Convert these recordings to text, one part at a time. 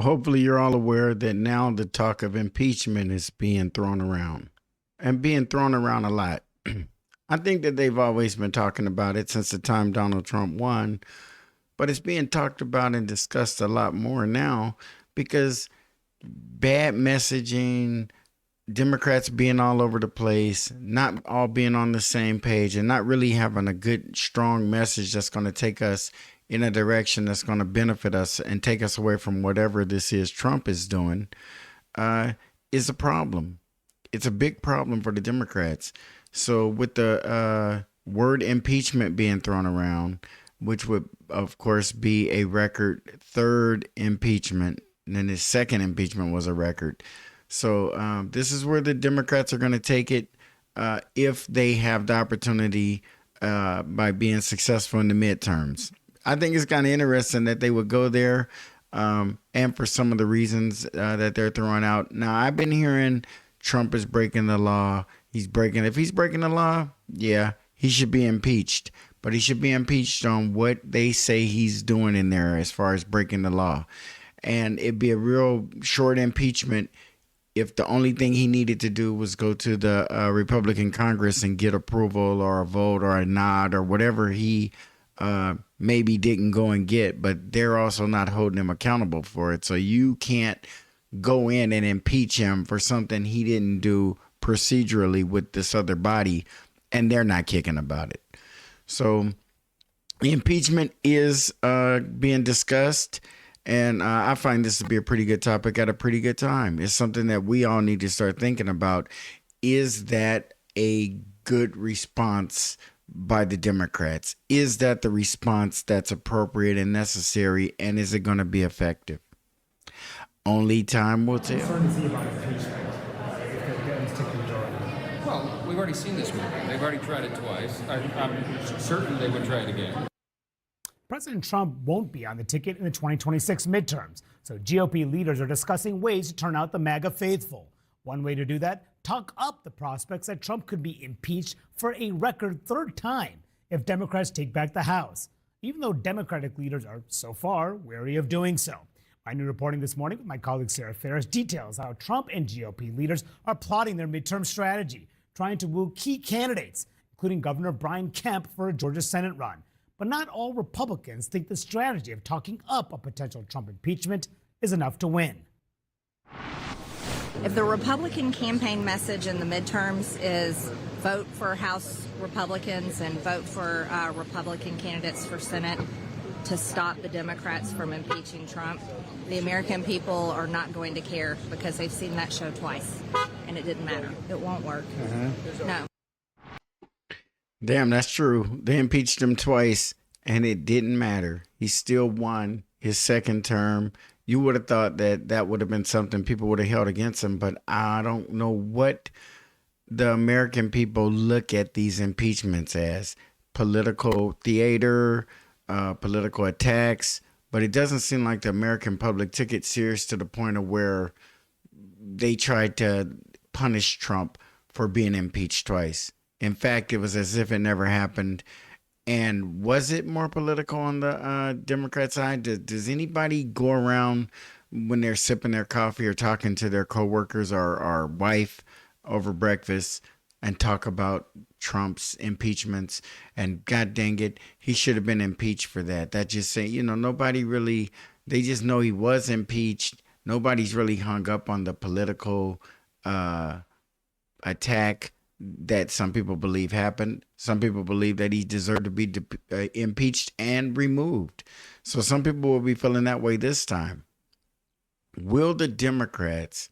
hopefully you're all aware that now the talk of impeachment is being thrown around and being thrown around a lot. I think that they've always been talking about it since the time Donald Trump won, but it's being talked about and discussed a lot more now because bad messaging, Democrats being all over the place, not all being on the same page, and not really having a good, strong message that's going to take us in a direction that's going to benefit us and take us away from whatever this is Trump is doing, is a problem. It's a big problem for the Democrats. So with the word impeachment being thrown around, which would, of course, be a record third impeachment, and then his second impeachment was a record. So this is where the Democrats are going to take it if they have the opportunity by being successful in the midterms. I think it's kind of interesting that they would go there and for some of the reasons that they're throwing out. Now, I've been hearing Trump is breaking the law. If he's breaking the law, yeah, he should be impeached. But he should be impeached on what they say he's doing in there as far as breaking the law. And it'd be a real short impeachment if the only thing he needed to do was go to the Republican Congress and get approval or a vote or a nod or whatever he maybe didn't go and get, but they're also not holding him accountable for it. So you can't go in and impeach him for something he didn't do procedurally with this other body, and they're not kicking about it. So the impeachment is being discussed. And I find this to be a pretty good topic at a pretty good time. It's something that we all need to start thinking about. Is that a good response by the Democrats? Is that the response that's appropriate and necessary? And is it going to be effective? Only time will tell. Well, we've already seen this movie. They've already tried it twice. I'm certain they would try it again. President Trump won't be on the ticket in the 2026 midterms, so GOP leaders are discussing ways to turn out the MAGA faithful. One way to do that, talk up the prospects that Trump could be impeached for a record third time if Democrats take back the House, even though Democratic leaders are so far wary of doing so. My new reporting this morning with my colleague Sarah Ferris details how Trump and GOP leaders are plotting their midterm strategy, trying to woo key candidates, including Governor Brian Kemp for a Georgia Senate run. But not all Republicans think the strategy of talking up a potential Trump impeachment is enough to win. If the Republican campaign message in the midterms is vote for House Republicans and vote for Republican candidates for Senate to stop the Democrats from impeaching Trump, the American people are not going to care because they've seen that show twice and it didn't matter. It won't work. No. Damn, that's true. They impeached him twice, and it didn't matter. He still won his second term. You would have thought that that would have been something people would have held against him, but I don't know what the American people look at these impeachments as. Political theater, political attacks, but it doesn't seem like the American public took it serious to the point of where they tried to punish Trump for being impeached twice. In fact, it was as if it never happened. And was it more political on the Democrat side? Does anybody go around when they're sipping their coffee or talking to their coworkers or wife over breakfast and talk about Trump's impeachments? And God dang it, he should have been impeached for that. That just saying, nobody really, they just know he was impeached. Nobody's really hung up on the political attack that some people believe happened. Some people believe that he deserved to be impeached and removed. So some people will be feeling that way this time. Will the Democrats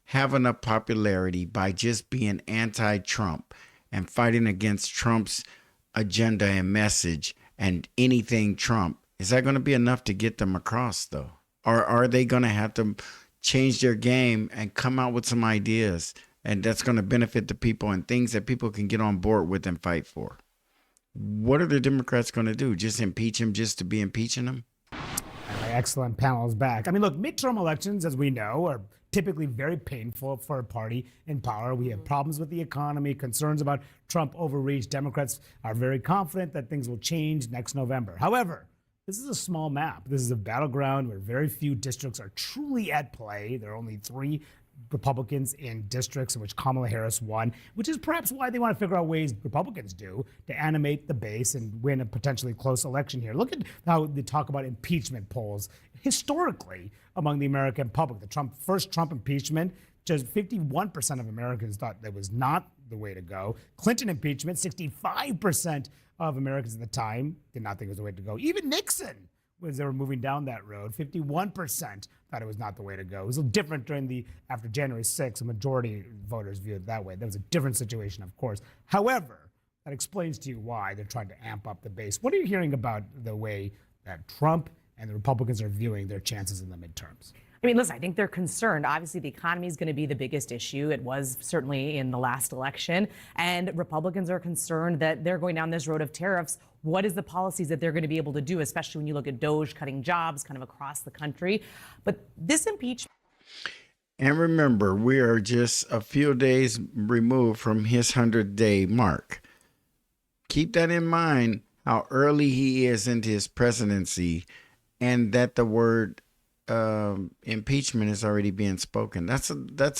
have enough popularity by just being anti-Trump and fighting against Trump's agenda and message and anything Trump? Is that going to be enough to get them across, though? Or are they going to have to change their game and come out with some ideas and that's going to benefit the people and things that people can get on board with and fight for? What are the Democrats going to do? Just impeach him just to be impeaching him? My excellent panel is back. I mean, look, midterm elections, as we know, are typically very painful for a party in power. We have problems with the economy, concerns about Trump overreach. Democrats are very confident that things will change next November. However, This is a small map. This is a battleground where very few districts are truly at play. There are only 3 Republicans in districts in which Kamala Harris won, which is perhaps why they want to figure out ways Republicans do to animate the base and win a potentially close election here. Look at how they talk about impeachment polls historically among the American public. The first Trump impeachment, just 51% of Americans thought that was not the way to go. Clinton impeachment, 65% of Americans at the time did not think it was the way to go. Even Nixon, as they were moving down that road, 51% thought it was not the way to go. It was different after January 6th. A majority of voters viewed it that way. That was a different situation, of course. However, that explains to you why they're trying to amp up the base. What are you hearing about the way that Trump and the Republicans are viewing their chances in the midterms? I mean, listen, I think they're concerned. Obviously, the economy is going to be the biggest issue. It was certainly in the last election. And Republicans are concerned that they're going down this road of tariffs. What is the policies that they're going to be able to do, especially when you look at DOJ cutting jobs kind of across the country? But this impeachment. And remember, we are just a few days removed from his 100-day mark. Keep that in mind, how early he is into his presidency, and that the word impeachment is already being spoken. That's a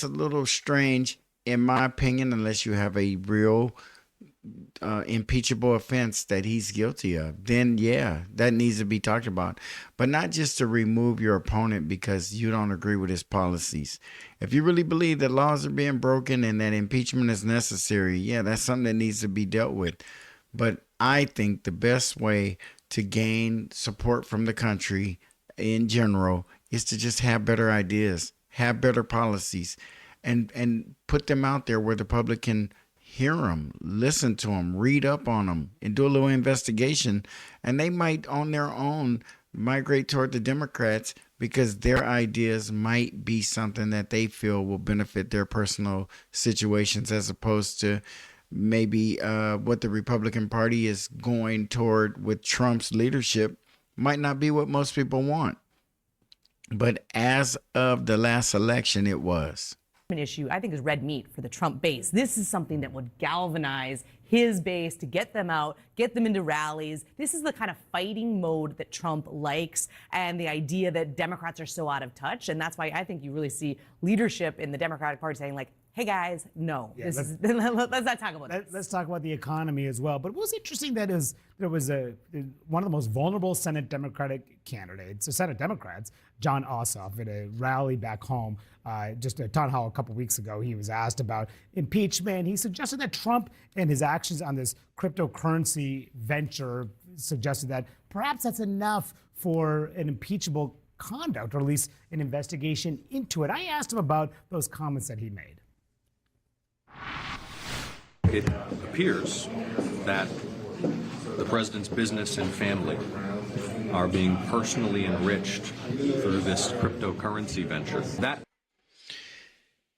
little strange, in my opinion, unless you have a real impeachable offense that he's guilty of. Then, yeah, that needs to be talked about. But not just to remove your opponent because you don't agree with his policies. If you really believe that laws are being broken and that impeachment is necessary, yeah, that's something that needs to be dealt with. But I think the best way to gain support from the country in general is to just have better ideas, have better policies, and put them out there where the public can hear them, listen to them, read up on them, and do a little investigation. And they might, on their own, migrate toward the Democrats because their ideas might be something that they feel will benefit their personal situations, as opposed to maybe what the Republican Party is going toward with Trump's leadership might not be what most people want. But as of the last election, it was. Issue, I think, is red meat for the Trump base. This is something that would galvanize his base to get them out, get them into rallies. This is the kind of fighting mode that Trump likes, and the idea that Democrats are so out of touch. And that's why I think you really see leadership in the Democratic Party saying, like, hey, guys, no, let's not talk about this. Let's talk about the economy as well. But what's interesting that is there was one of the most vulnerable Senate Democratic candidates, Senate Democrats, John Ossoff, at a rally back home, just a town hall a couple weeks ago. He was asked about impeachment. He suggested that Trump and his actions on this cryptocurrency venture suggested that perhaps that's enough for an impeachable conduct, or at least an investigation into it. I asked him about those comments that he made. It appears that the president's business and family are being personally enriched through this cryptocurrency venture.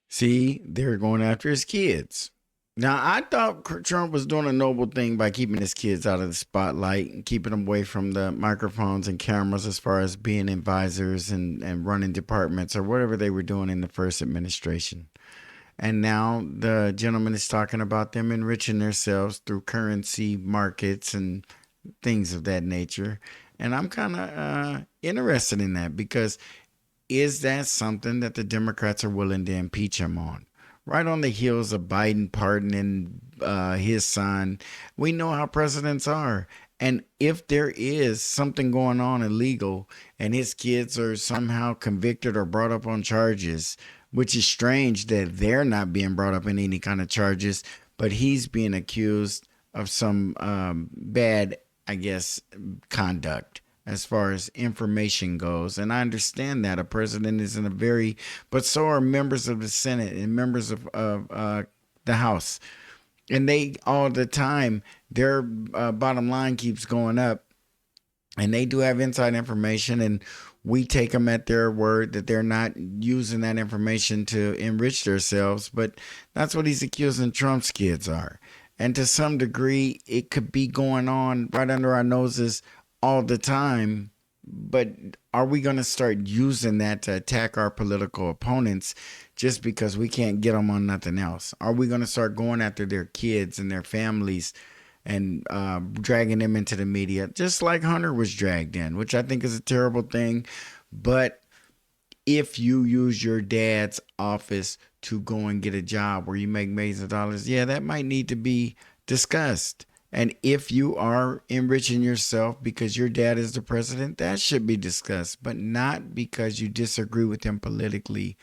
See, they're going after his kids. Now, I thought Trump was doing a noble thing by keeping his kids out of the spotlight and keeping them away from the microphones and cameras, as far as being advisors and running departments or whatever they were doing in the first administration. And now the gentleman is talking about them enriching themselves through currency markets and things of that nature. And I'm kind of interested in that, because is that something that the Democrats are willing to impeach him on? Right on the heels of Biden pardoning his son. We know how presidents are. And if there is something going on illegal and his kids are somehow convicted or brought up on charges, which is strange that they're not being brought up in any kind of charges, but he's being accused of some bad, I guess, conduct as far as information goes. And I understand that a president is in a very, but so are members of the Senate and members of the House. And they all the time, their bottom line keeps going up, and they do have inside information, and we take them at their word that they're not using that information to enrich themselves. But that's what he's accusing Trump's kids are. And to some degree, it could be going on right under our noses all the time. But are we going to start using that to attack our political opponents just because we can't get them on nothing else? Are we going to start going after their kids and their families and dragging him into the media, just like Hunter was dragged in, which I think is a terrible thing. But if you use your dad's office to go and get a job where you make millions of dollars, yeah, that might need to be discussed. And if you are enriching yourself because your dad is the president, that should be discussed, but not because you disagree with him politically,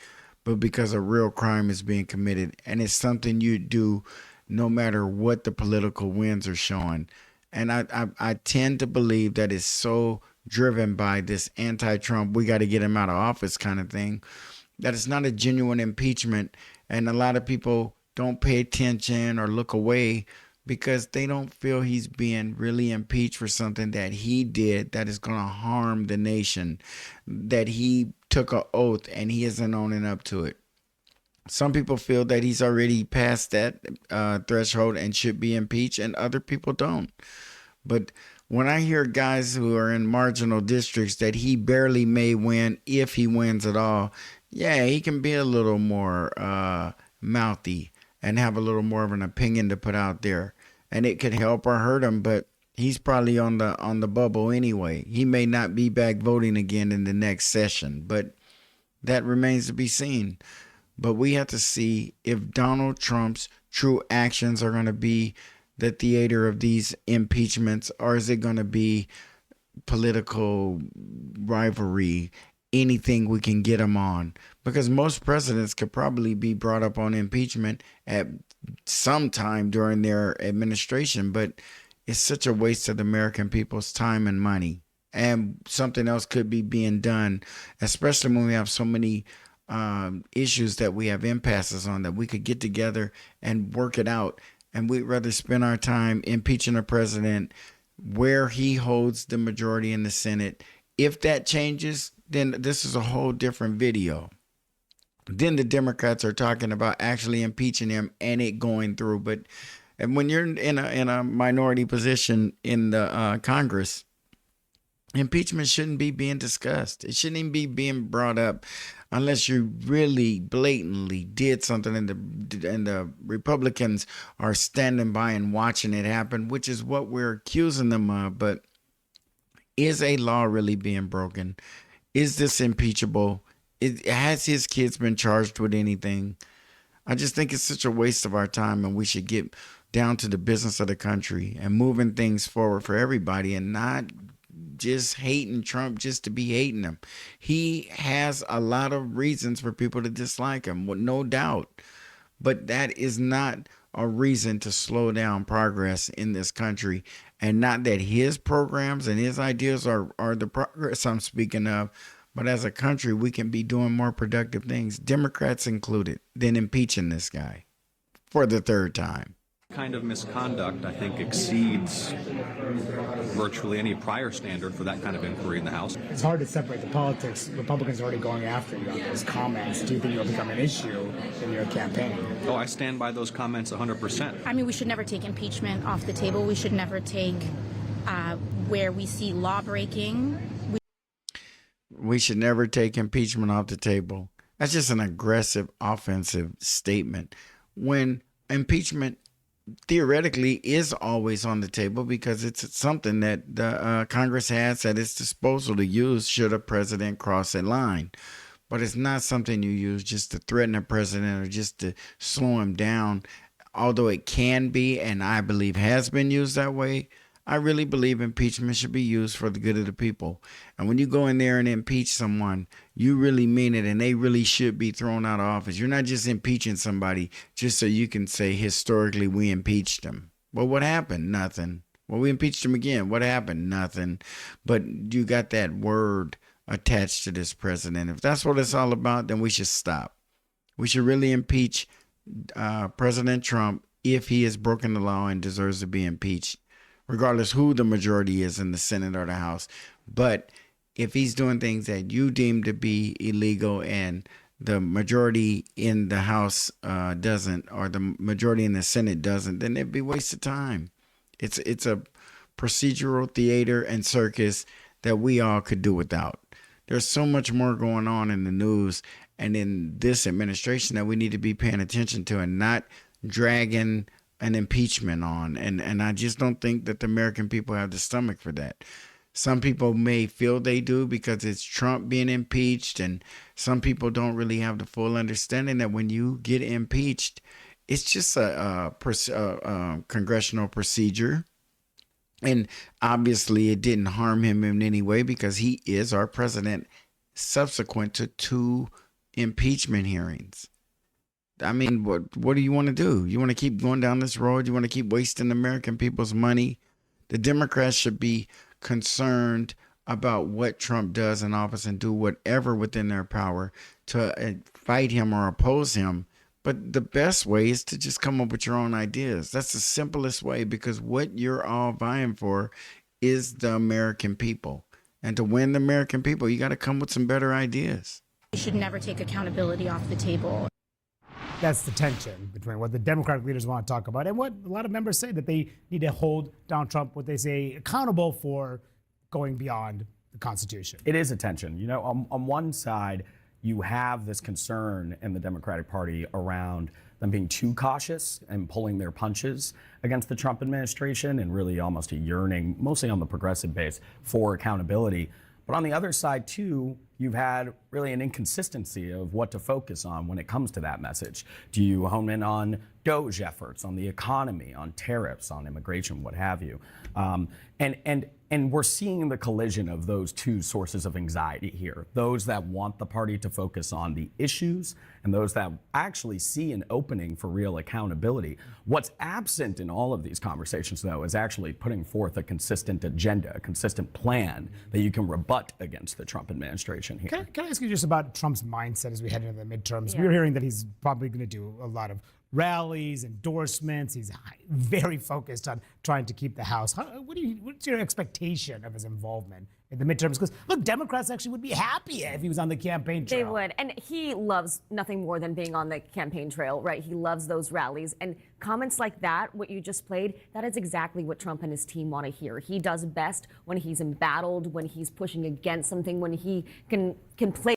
but because a real crime is being committed. And it's something you do no matter what the political winds are showing. And I tend to believe that it's so driven by this anti-Trump, we got to get him out of office kind of thing, that it's not a genuine impeachment. And a lot of people don't pay attention or look away because they don't feel he's being really impeached for something that he did that is going to harm the nation, that he took an oath and he isn't owning up to it. Some people feel that he's already passed that threshold and should be impeached, and other people don't. But when I hear guys who are in marginal districts that he barely may win, if he wins at all, yeah, he can be a little more mouthy and have a little more of an opinion to put out there. And it could help or hurt him, but he's probably on the bubble anyway. He may not be back voting again in the next session, but that remains to be seen. But we have to see if Donald Trump's true actions are going to be the theater of these impeachments, or is it going to be political rivalry, anything we can get him on? Because most presidents could probably be brought up on impeachment at some time during their administration, but it's such a waste of the American people's time and money. And something else could be being done, especially when we have so many issues that we have impasses on, that we could get together and work it out. And we'd rather spend our time impeaching a president where he holds the majority in the Senate. If that changes, then this is a whole different video. Then the Democrats are talking about actually impeaching him and it going through. But and when you're in a minority position in the Congress, impeachment shouldn't be being discussed. It shouldn't even be being brought up unless you really blatantly did something and the Republicans are standing by and watching it happen, which is what we're accusing them of. But is a law really being broken? Is this impeachable? Has his kids been charged with anything? I just think it's such a waste of our time, and we should get down to the business of the country and moving things forward for everybody, and not just hating Trump just to be hating him. He has a lot of reasons for people to dislike him, no doubt. But that is not a reason to slow down progress in this country. And not that his programs and his ideas are the progress I'm speaking of, but as a country, we can be doing more productive things, Democrats included, than impeaching this guy for the third time. Kind of misconduct, I think, exceeds virtually any prior standard for that kind of inquiry in the House. It's hard to separate the politics. Republicans are already going after you on those comments. Do you think it'll become an issue in your campaign? Oh, I stand by those comments 100%. I mean, we should never take impeachment off the table. We should never take where we see law breaking. We should never take impeachment off the table. That's just an aggressive, offensive statement. When impeachment theoretically is always on the table because it's something that the Congress has at its disposal to use should a president cross a line. But it's not something you use just to threaten a president or just to slow him down. Although it can be, and I believe has been used that way, I really believe impeachment should be used for the good of the people. And when you go in there and impeach someone, you really mean it, and they really should be thrown out of office. You're not just impeaching somebody just so you can say, historically, we impeached him. Well, what happened? Nothing. Well, we impeached him again. What happened? Nothing. But you got that word attached to this president. If that's what it's all about, then we should stop. We should really impeach President Trump if he has broken the law and deserves to be impeached, regardless who the majority is in the Senate or the House. But if he's doing things that you deem to be illegal and the majority in the House doesn't, or the majority in the Senate doesn't, then it'd be a waste of time. It's a procedural theater and circus that we all could do without. There's so much more going on in the news and in this administration that we need to be paying attention to, and not dragging an impeachment on. And I just don't think that the American people have the stomach for that. Some people may feel they do because it's Trump being impeached, and some people don't really have the full understanding that when you get impeached, it's just a congressional procedure. And obviously it didn't harm him in any way because he is our president subsequent to 2 impeachment hearings. I mean, what do you want to do? You want to keep going down this road? You want to keep wasting American people's money? The Democrats should be concerned about what Trump does in office and do whatever within their power to fight him or oppose him. But the best way is to just come up with your own ideas. That's the simplest way, because what you're all vying for is the American people. And to win the American people, you got to come with some better ideas. We should never take accountability off the table. That's the tension between what the Democratic leaders want to talk about and what a lot of members say, that they need to hold Donald Trump, what they say, accountable for going beyond the Constitution. It is a tension. You know, on one side, you have this concern in the Democratic Party around them being too cautious and pulling their punches against the Trump administration, and really almost a yearning, mostly on the progressive base, for accountability. But on the other side, too, you've had really an inconsistency of what to focus on when it comes to that message. Do you hone in on DOGE efforts, on the economy, on tariffs, on immigration, what have you? And we're seeing the collision of those two sources of anxiety here. Those that want the party to focus on the issues and those that actually see an opening for real accountability. What's absent in all of these conversations, though, is actually putting forth a consistent agenda, a consistent plan that you can rebut against the Trump administration here. Can I ask you just about Trump's mindset as we head into the midterms? Yeah. We're hearing that he's probably going to do a lot of rallies, endorsements. He's very focused on trying to keep the House. What's your expectation of his involvement in the midterms? Because, look, Democrats actually would be happy if he was on the campaign trail. They would. And he loves nothing more than being on the campaign trail, right? He loves those rallies. And comments like that, what you just played, that is exactly what Trump and his team want to hear. He does best when he's embattled, when he's pushing against something, when he can play.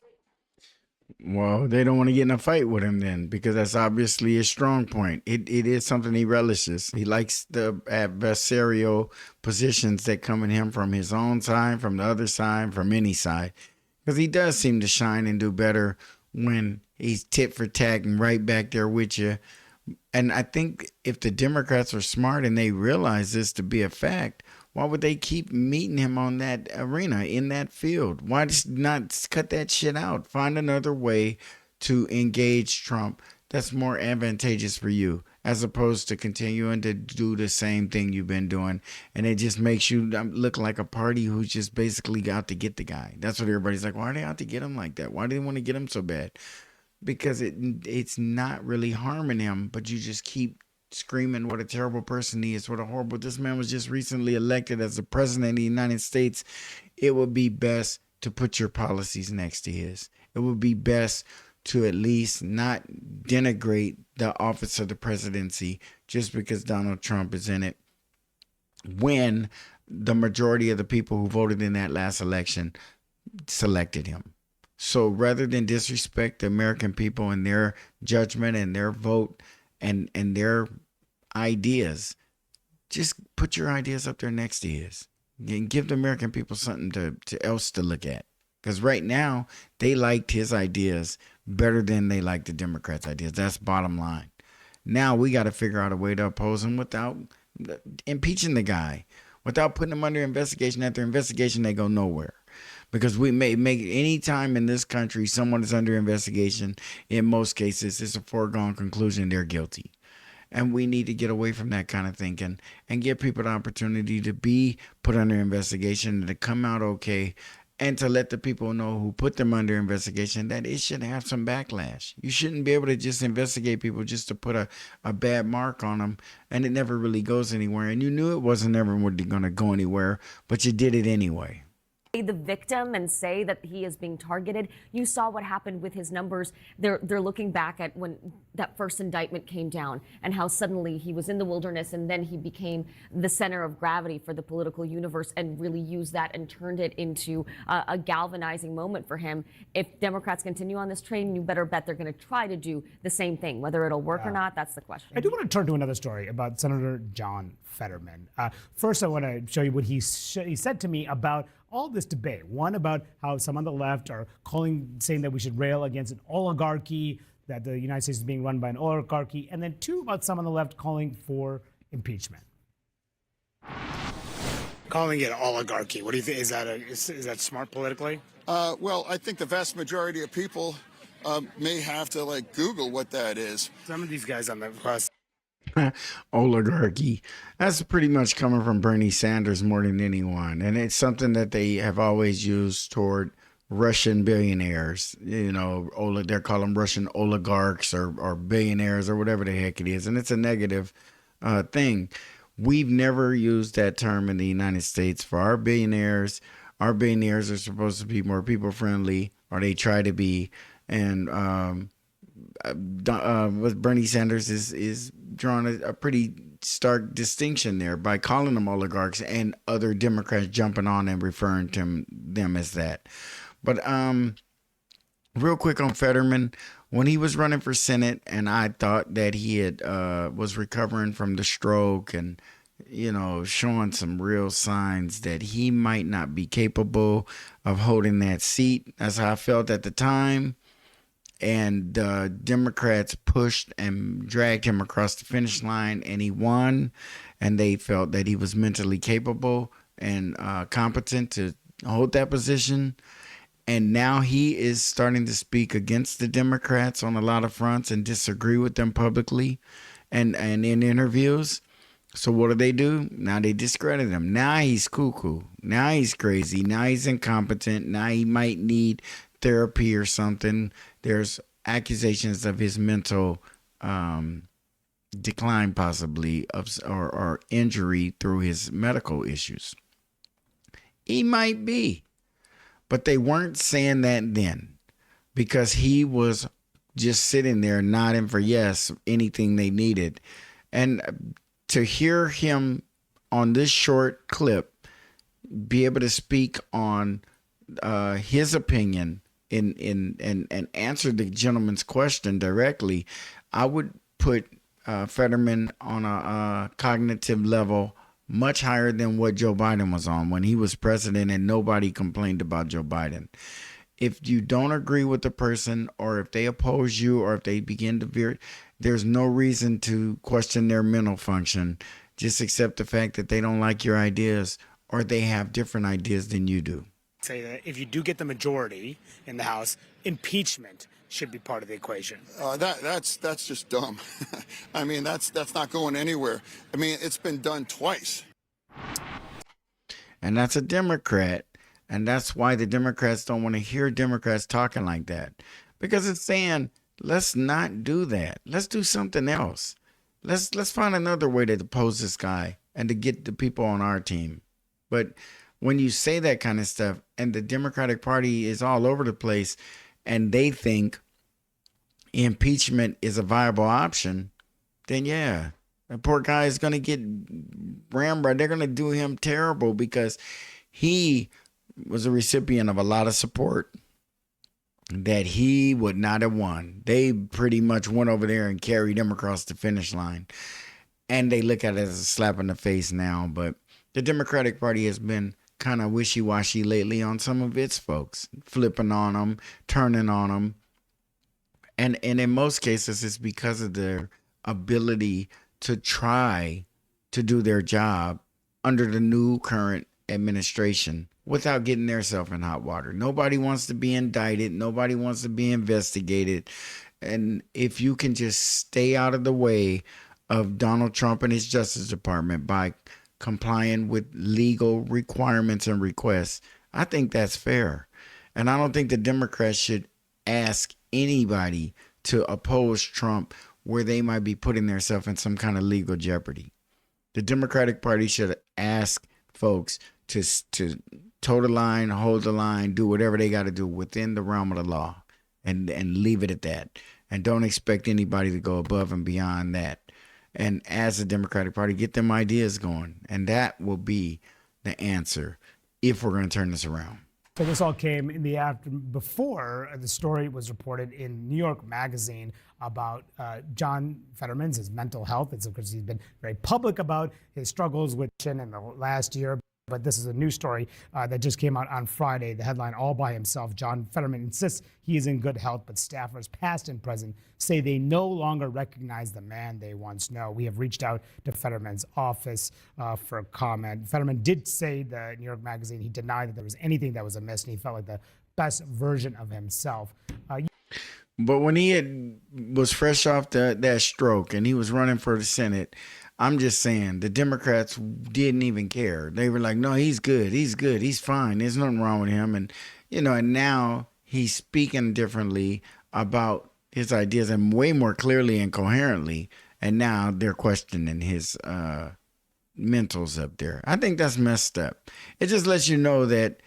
Well, they don't want to get in a fight with him then, because that's obviously his strong point. It is something he relishes. He likes the adversarial positions that come at him from his own side, from the other side, from any side, because he does seem to shine and do better when he's tit for tat and right back there with you. And I think if the Democrats are smart and they realize this to be a fact, why would they keep meeting him on that arena, in that field? Why just not cut that shit out? Find another way to engage Trump that's more advantageous for you, as opposed to continuing to do the same thing you've been doing. And it just makes you look like a party who's just basically out to get the guy. That's what everybody's like, why are they out to get him like that? Why do they want to get him so bad? Because it's not really harming him, but you just keep screaming what a terrible person he is, what a horrible, this man was just recently elected as the president of the United States. It would be best to put your policies next to his. It would be best to at least not denigrate the office of the presidency just because Donald Trump is in it, when the majority of the people who voted in that last election selected him. So rather than disrespect the American people and their judgment and their vote and their ideas, just put your ideas up there next to his and give the American people something to else to look at. Because right now, they liked his ideas better than they liked the Democrats' ideas. That's bottom line. Now we got to figure out a way to oppose him without impeaching the guy, without putting him under investigation. After investigation, they go nowhere. Because we may make any time in this country someone is under investigation, in most cases, it's a foregone conclusion they're guilty. And we need to get away from that kind of thinking and give people the opportunity to be put under investigation and to come out okay, and to let the people know who put them under investigation that it should have some backlash. You shouldn't be able to just investigate people just to put a bad mark on them, and it never really goes anywhere. And you knew it wasn't ever going to go anywhere, but you did it anyway. the victim and say that he is being targeted. You saw what happened with his numbers. They're looking back at when that first indictment came down and how suddenly he was in the wilderness and then he became the center of gravity for the political universe and really used that and turned it into a galvanizing moment for him. If Democrats continue on this train, you better bet they're going to try to do the same thing. Whether it'll work or not, that's the question. I do want to turn to another story about Senator John Fetterman. First, I want to show you what he said to me about all this debate. One, about how some on the left are saying that we should rail against an oligarchy, that the United States is being run by an oligarchy, and then two, about some on the left calling for impeachment. Calling it oligarchy, what do you think? Is that smart politically? Well, I think the vast majority of people may have to Google what that is. Some of these guys on the bus. Oligarchy. That's pretty much coming from Bernie Sanders more than anyone. And it's something that they have always used toward Russian billionaires. You know, they're calling them Russian oligarchs or billionaires or whatever the heck it is. And it's a negative thing. We've never used that term in the United States for our billionaires. Our billionaires are supposed to be more people friendly, or they try to be. And with Bernie Sanders is drawing a pretty stark distinction there by calling them oligarchs and other Democrats jumping on and referring to them as that. But real quick on Fetterman, when he was running for Senate, and I thought that he had was recovering from the stroke and showing some real signs that he might not be capable of holding that seat. That's how I felt at the time. And Democrats pushed and dragged him across the finish line, and he won. And they felt that he was mentally capable and competent to hold that position. And now he is starting to speak against the Democrats on a lot of fronts and disagree with them publicly and in interviews. So what do? Now they discredit him. Now he's cuckoo. Now he's crazy. Now he's incompetent. Now he might need therapy or something. There's accusations of his mental decline, possibly, or injury through his medical issues. He might be. But they weren't saying that then, because he was just sitting there nodding for yes, anything they needed. And to hear him on this short clip be able to speak on his opinion and answer the gentleman's question directly, I would put Fetterman on a cognitive level much higher than what Joe Biden was on when he was president and nobody complained about Joe Biden. If you don't agree with the person, or if they oppose you, or if they begin to veer, there's no reason to question their mental function. Just accept the fact that they don't like your ideas, or they have different ideas than you do. Say that if you do get the majority in the House, impeachment should be part of the equation. That's just dumb. I mean, that's not going anywhere. I mean, it's been done twice. And that's a Democrat. And that's why the Democrats don't want to hear Democrats talking like that. Because it's saying, let's not do that. Let's do something else. Let's find another way to oppose this guy and to get the people on our team. But when you say that kind of stuff and the Democratic Party is all over the place and they think impeachment is a viable option, then yeah, the poor guy is going to get rammed. They're going to do him terrible because he was a recipient of a lot of support that he would not have won. They pretty much went over there and carried him across the finish line. And they look at it as a slap in the face now. But the Democratic Party has been kind of wishy-washy lately on some of its folks, flipping on them, turning on them. And in most cases, it's because of their ability to try to do their job under the new current administration without getting themselves in hot water. Nobody wants to be indicted. Nobody wants to be investigated. And if you can just stay out of the way of Donald Trump and his Justice Department by complying with legal requirements and requests, I think that's fair. And I don't think the Democrats should ask anybody to oppose Trump where they might be putting themselves in some kind of legal jeopardy. The Democratic Party should ask folks to toe the line, hold the line, do whatever they got to do within the realm of the law, and leave it at that. And don't expect anybody to go above and beyond that. And as a Democratic Party, get them ideas going. And that will be the answer if we're going to turn this around. So this all came in the before the story was reported in New York Magazine about John Fetterman's his mental health. It's because he's been very public about his struggles with in the last year. But this is a new story that just came out on Friday. The headline, all by himself. John Fetterman insists he is in good health, but staffers past and present say they no longer recognize the man they once know. We have reached out to Fetterman's office for comment. Fetterman did say, the New York Magazine, he denied that there was anything that was amiss, and he felt like the best version of himself. But when he was fresh off that stroke and he was running for the Senate, I'm just saying the Democrats didn't even care. They were like, no, he's good. He's good. He's fine. There's nothing wrong with him. And, and now he's speaking differently about his ideas and way more clearly and coherently. And now they're questioning his mentals up there. I think that's messed up. It just lets you know that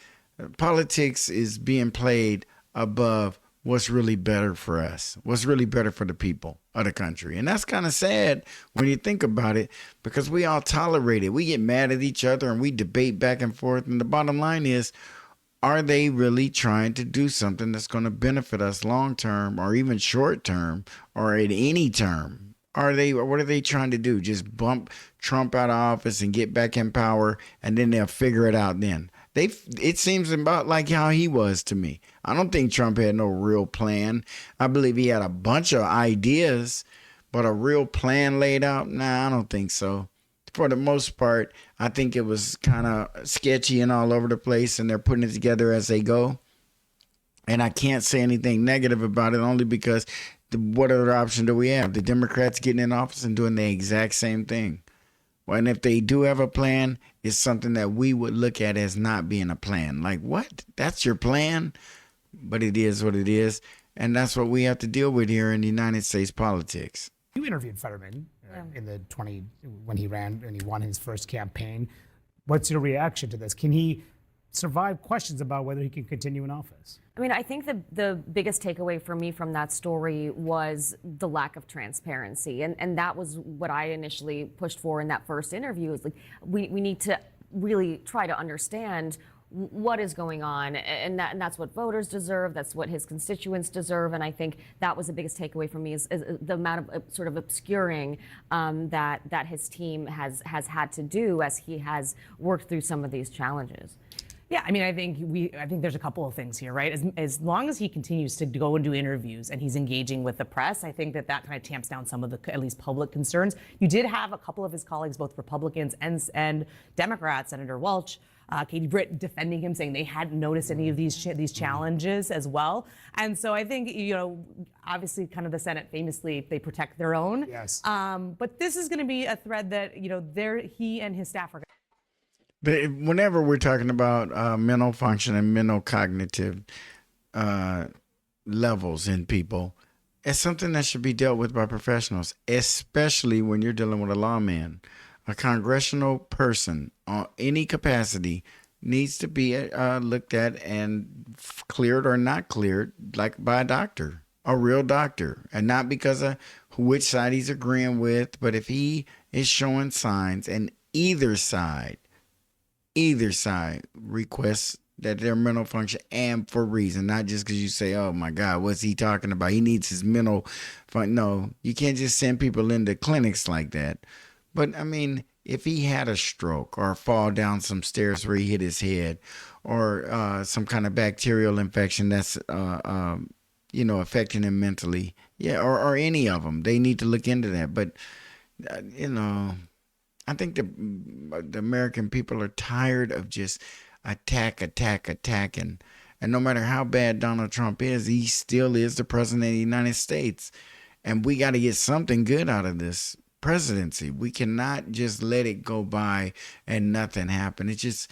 politics is being played above what's really better for us, what's really better for the people of the country. And that's kind of sad when you think about it, because we all tolerate it. We get mad at each other and we debate back and forth. And the bottom line is, are they really trying to do something that's going to benefit us long term or even short term or at any term? What are they trying to do? Just bump Trump out of office and get back in power, and then they'll figure it out then. It seems about like how he was to me. I don't think Trump had no real plan. I believe he had a bunch of ideas, but a real plan laid out? Nah, I don't think so. For the most part, I think it was kind of sketchy and all over the place, and they're putting it together as they go. And I can't say anything negative about it, only because what other option do we have? The Democrats getting in office and doing the exact same thing. Well, and if they do have a plan, it's something that we would look at as not being a plan. Like, what? That's your plan? But it is what it is. And that's what we have to deal with here in the United States politics. You interviewed Fetterman in the when he ran and he won his first campaign. What's your reaction to this? Can he survive questions about whether he can continue in office? I mean, I think the biggest takeaway for me from that story was the lack of transparency. And that was what I initially pushed for in that first interview. Is like, we need to really try to understand what is going on, and that's what voters deserve. That's what his constituents deserve. And I think that was the biggest takeaway for me is the amount of sort of obscuring that his team has had to do as he has worked through some of these challenges. Yeah, I mean, I think there's a couple of things here, right? As long as he continues to go and do interviews and he's engaging with the press, I think that kind of tamps down some of the, at least public concerns. You did have a couple of his colleagues, both Republicans and Democrats, Senator Welch, Katie Britt, defending him, saying they hadn't noticed any of these challenges as well. And so I think, obviously kind of the Senate famously, they protect their own. Yes. But this is going to be a thread that, he and his staff are. But whenever we're talking about mental function and mental cognitive levels in people, it's something that should be dealt with by professionals, especially when you're dealing with a lawman. A congressional person on any capacity needs to be looked at and cleared or not cleared, like by a doctor, a real doctor, and not because of which side he's agreeing with, but if he is showing signs and either side requests that their mental function and for reason, not just because you say, oh my God, what's he talking about? He needs his mental fun. No, you can't just send people into clinics like that. But I mean, if he had a stroke or fall down some stairs where he hit his head or some kind of bacterial infection that's, affecting him mentally, or any of them, they need to look into that. But, I think the American people are tired of just attacking. And no matter how bad Donald Trump is, he still is the president of the United States. And we got to get something good out of this presidency. We cannot just let it go by and nothing happen. It's just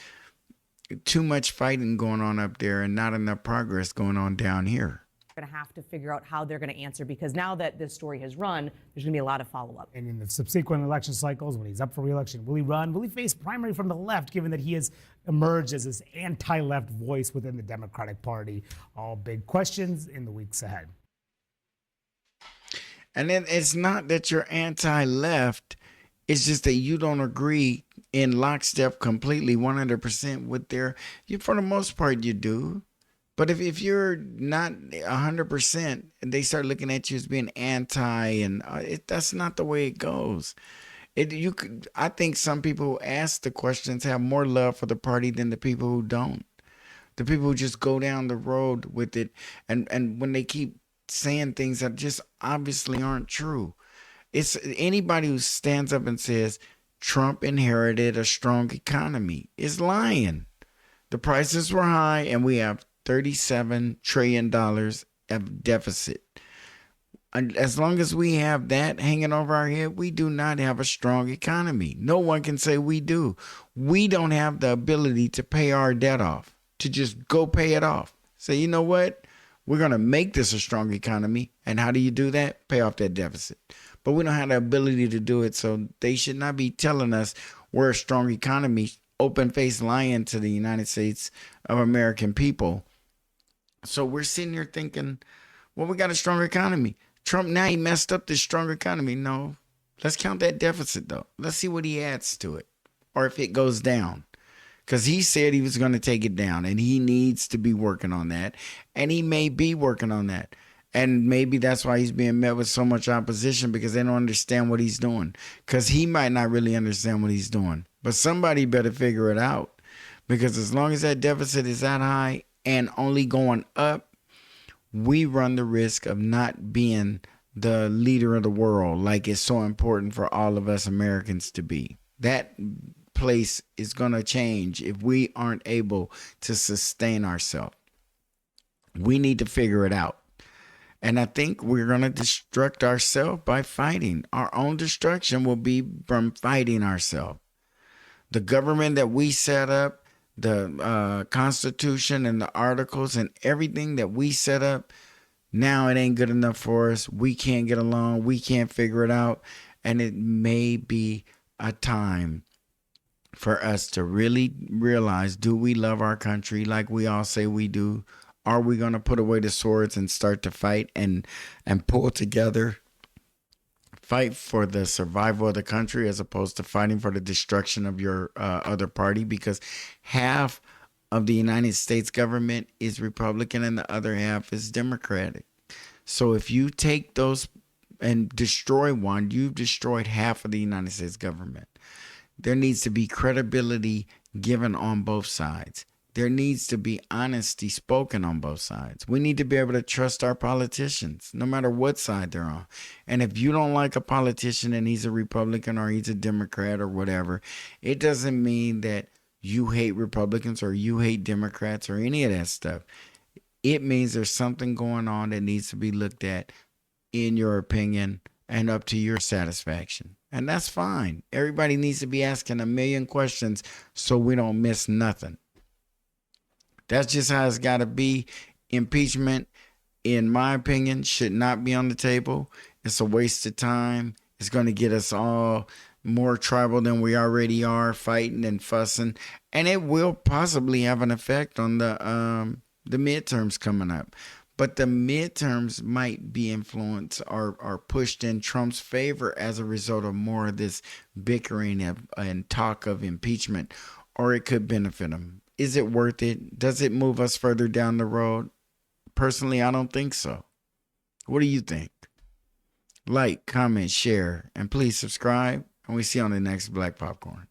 too much fighting going on up there and not enough progress going on down here. Going to have to figure out how they're going to answer, because now that this story has run, there's going to be a lot of follow-up. And in the subsequent election cycles, when he's up for re-election, will he run? Will he face primary from the left, given that he has emerged as this anti-left voice within the Democratic Party? All big questions in the weeks ahead. And then it's not that you're anti-left. It's just that you don't agree in lockstep completely 100% with for the most part you do. But if you're not 100% and they start looking at you as being anti, and that's not the way it goes. I think some people who ask the questions have more love for the party than the people who don't. The people who just go down the road with it, and when they keep saying things that just obviously aren't true. It's anybody who stands up and says Trump inherited a strong economy is lying. The prices were high and we have $37 trillion of deficit. And as long as we have that hanging over our head, we do not have a strong economy. No one can say we do. We don't have the ability to pay our debt off, to just go pay it off. Say, you know what? We're going to make this a strong economy. And how do you do that? Pay off that deficit. But we don't have the ability to do it. So they should not be telling us we're a strong economy, open-faced lying to the United States of American people. So we're sitting here thinking, well, we got a stronger economy. Trump, now he messed up this stronger economy. No, let's count that deficit, though. Let's see what he adds to it, or if it goes down. Because he said he was going to take it down, and he needs to be working on that. And he may be working on that. And maybe that's why he's being met with so much opposition, because they don't understand what he's doing. Because he might not really understand what he's doing. But somebody better figure it out. Because as long as that deficit is that high and only going up, we run the risk of not being the leader of the world like it's so important for all of us Americans to be. That place is going to change if we aren't able to sustain ourselves. We need to figure it out. And I think we're going to destruct ourselves by fighting. Our own destruction will be from fighting ourselves. The government that we set up, the Constitution and the articles and everything that we set up, now it ain't good enough for us. We can't get along. We can't figure it out. And it may be a time for us to really realize, do we love our country like we all say we do? Are we going to put away the swords and start to fight and pull together? Fight for the survival of the country as opposed to fighting for the destruction of your other party, because half of the United States government is Republican and the other half is Democratic. So if you take those and destroy one, you've destroyed half of the United States government. There needs to be credibility given on both sides. There needs to be honesty spoken on both sides. We need to be able to trust our politicians, no matter what side they're on. And if you don't like a politician and he's a Republican or he's a Democrat or whatever, it doesn't mean that you hate Republicans or you hate Democrats or any of that stuff. It means there's something going on that needs to be looked at, in your opinion, and up to your satisfaction. And that's fine. Everybody needs to be asking a million questions so we don't miss nothing. That's just how it's got to be. Impeachment, in my opinion, should not be on the table. It's a waste of time. It's going to get us all more tribal than we already are, fighting and fussing. And it will possibly have an effect on the midterms coming up. But the midterms might be influenced or pushed in Trump's favor as a result of more of this bickering and talk of impeachment, or it could benefit him. Is it worth it? Does it move us further down the road? Personally, I don't think so. What do you think? Like, comment, share, and please subscribe. And we see you on the next Black Popcorn.